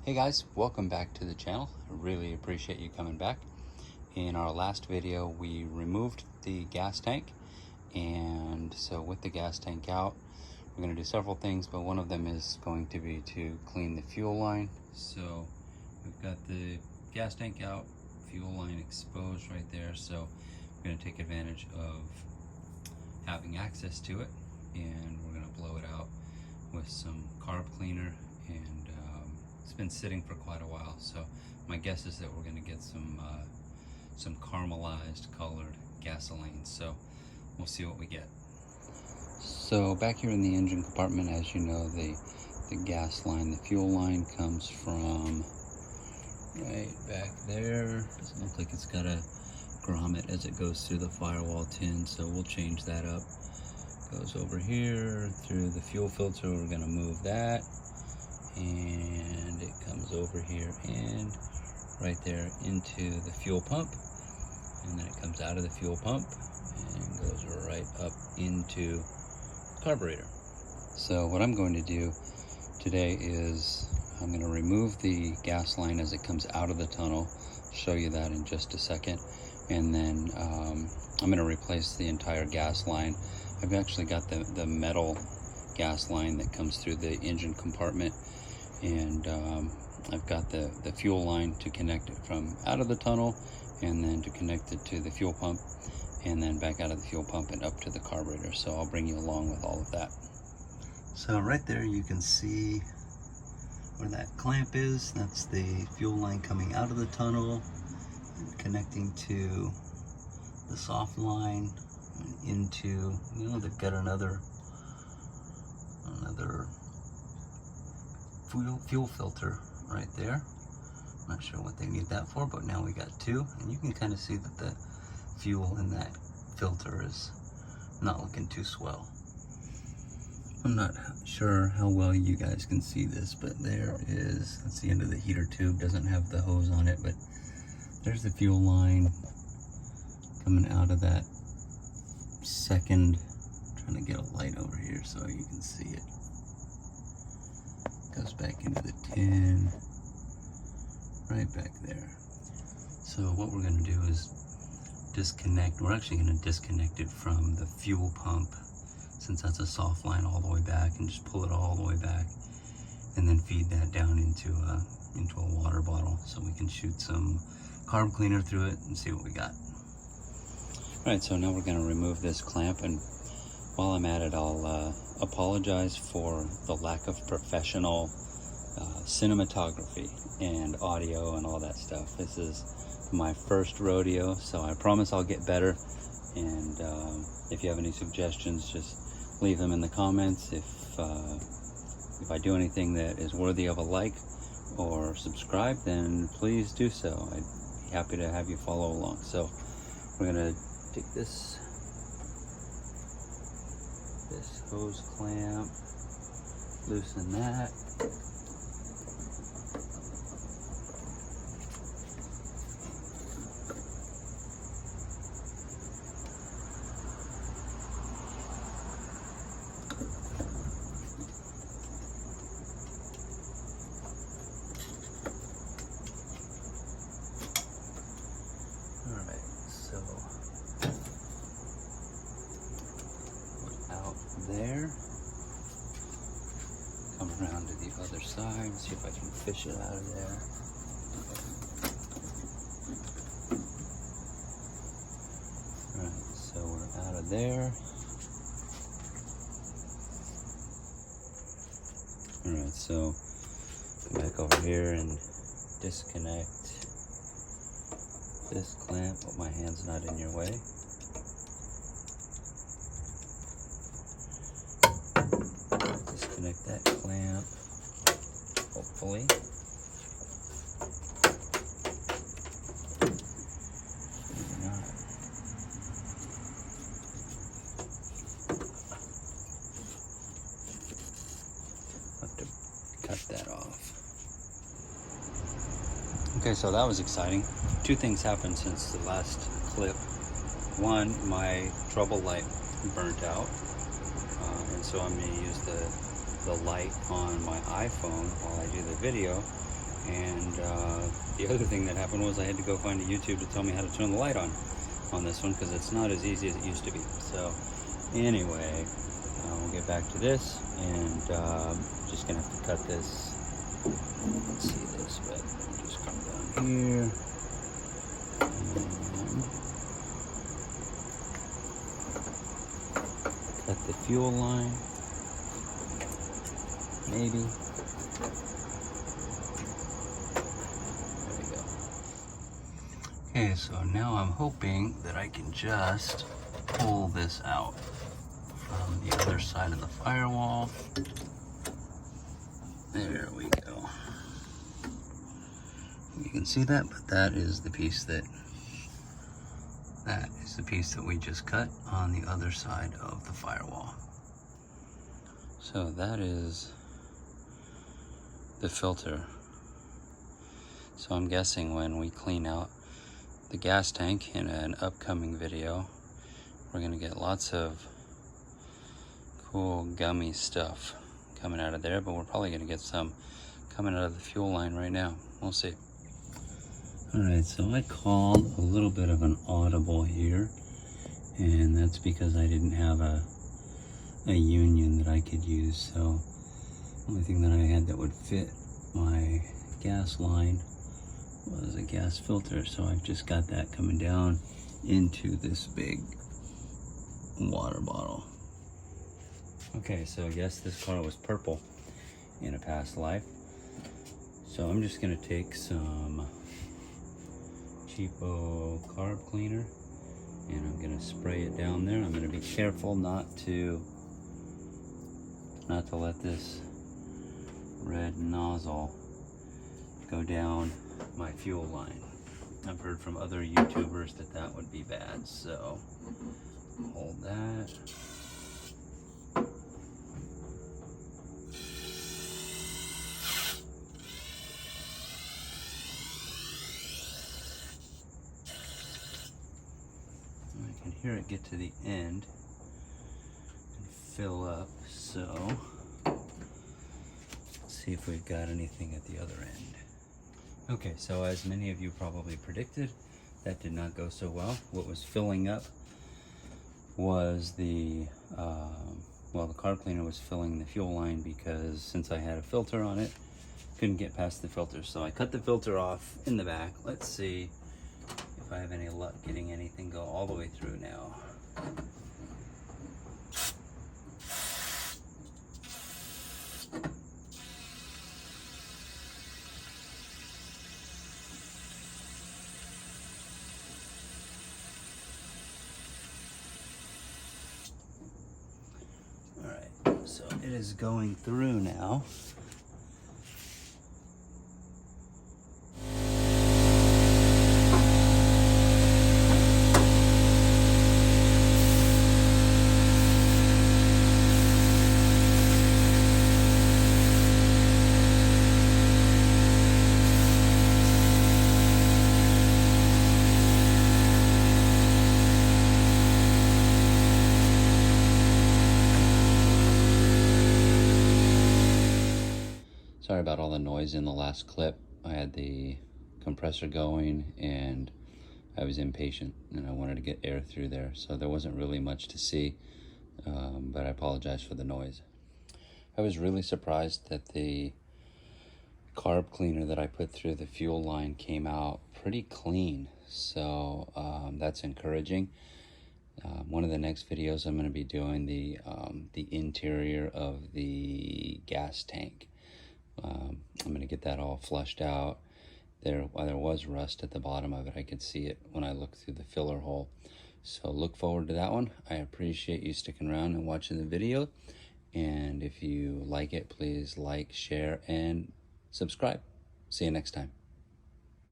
Hey guys, welcome back to the channel. I really appreciate you coming back. In our last video we removed the gas tank, and so with the gas tank out we're going to do several things, but one of them is going to be to clean the fuel line. So we've got the gas tank out, fuel line exposed right there, so we're going to take advantage of having access to it, and we're going to blow it out with some carb cleaner. And it's been sitting for quite a while, so my guess is that we're going to get some caramelized colored gasoline, so we'll see what we get. So back here in the engine compartment, as you know, the gas line, the fuel line comes from right back there. Doesn't look like it's got a grommet as it goes through the firewall tin, so we'll change that up. Goes over here through the fuel filter, we're going to move that, and it comes over here and right there into the fuel pump, and then it comes out of the fuel pump and goes right up into the carburetor. So what I'm going to do today is I'm going to remove the gas line as it comes out of the tunnel. I'll show you that in just a second, and then I'm going to replace the entire gas line. I've actually got the metal gas line that comes through the engine compartment, and I've got the fuel line to connect it from out of the tunnel, and then to connect it to the fuel pump, and then back out of the fuel pump and up to the carburetor. So I'll bring you along with all of that. So right there you can see where that clamp is. That's the fuel line coming out of the tunnel and connecting to the soft line into, they've got another fuel filter right there. I'm not sure what they need that for, but now we got two, and you can kind of see that the fuel in that filter is not looking too swell. I'm not sure how well you guys can see this, but there is, that's the end of the heater tube. Doesn't have the hose on it, but there's the fuel line coming out of that second. I'm trying to get a light over here so you can see it. Goes back into the tin, right back there. So what we're going to do is disconnect. We're actually going to disconnect it from the fuel pump, since that's a soft line, all the way back, and just pull it all the way back, and then feed that down into a water bottle so we can shoot some carb cleaner through it and see what we got. Alright, so now we're going to remove this clamp, and while I'm at it, I'll apologize for the lack of professional cinematography and audio and all that stuff. This is my first rodeo, so I promise I'll get better. And if you have any suggestions, just leave them in the comments. If I do anything that is worthy of a like or subscribe, then please do so. I'd be happy to have you follow along. So we're going to take this hose clamp, loosen that, alright, so out there, come around to the other side, see if I can fish it out of there. Alright, so we're out of there. Alright, so come back over here and disconnect this clamp. Hope my hand's not in your way. Disconnect that clamp, hopefully. Maybe not. Have to cut that off. Okay, so that was exciting. Two things happened since the last clip. One, my trouble light burnt out, and so I'm going to use the light on my iPhone while I do the video, And the other thing that happened was I had to go find a YouTube to tell me how to turn the light on this one, because it's not as easy as it used to be. So anyway, we'll get back to this, and just gonna have to cut this. Let's see this, but we'll just come down here. And cut the fuel line, maybe. There we go. Okay, so now I'm hoping that I can just pull this out from the other side of the firewall. There we go. You can see that, but that is the piece that we just cut on the other side of the firewall. So that is the filter. So I'm guessing when we clean out the gas tank in an upcoming video, we're gonna get lots of cool gummy stuff coming out of there, but we're probably gonna get some coming out of the fuel line right now. We'll see. All right, so I called a little bit of an audible here, and that's because I didn't have a union that I could use. So the only thing that I had that would fit my gas line was a gas filter. So I've just got that coming down into this big water bottle. Okay, so yes, this car was purple in a past life. So I'm just gonna take some cheapo carb cleaner and I'm gonna spray it down there. I'm gonna be careful not to let this red nozzle go down my fuel line. I've heard from other YouTubers that that would be bad, so hold that. I can hear it get to the end and fill up, so let's see if we've got anything at the other end. Okay, so as many of you probably predicted, that did not go so well. What was filling up was the carb cleaner was filling the fuel line, because since I had a filter on it, couldn't get past the filter. So I cut the filter off in the back. Let's see if I have any luck getting anything go all the way through now. So it is going through now. Sorry about all the noise in the last clip. I had the compressor going and I was impatient and I wanted to get air through there. So there wasn't really much to see, but I apologize for the noise. I was really surprised that the carb cleaner that I put through the fuel line came out pretty clean. So that's encouraging. One of the next videos I'm going to be doing the interior of the gas tank. I'm going to get that all flushed out. There was rust at the bottom of it. I could see it when I looked through the filler hole. So look forward to that one. I appreciate you sticking around and watching the video. And if you like it, please like, share, and subscribe. See you next time.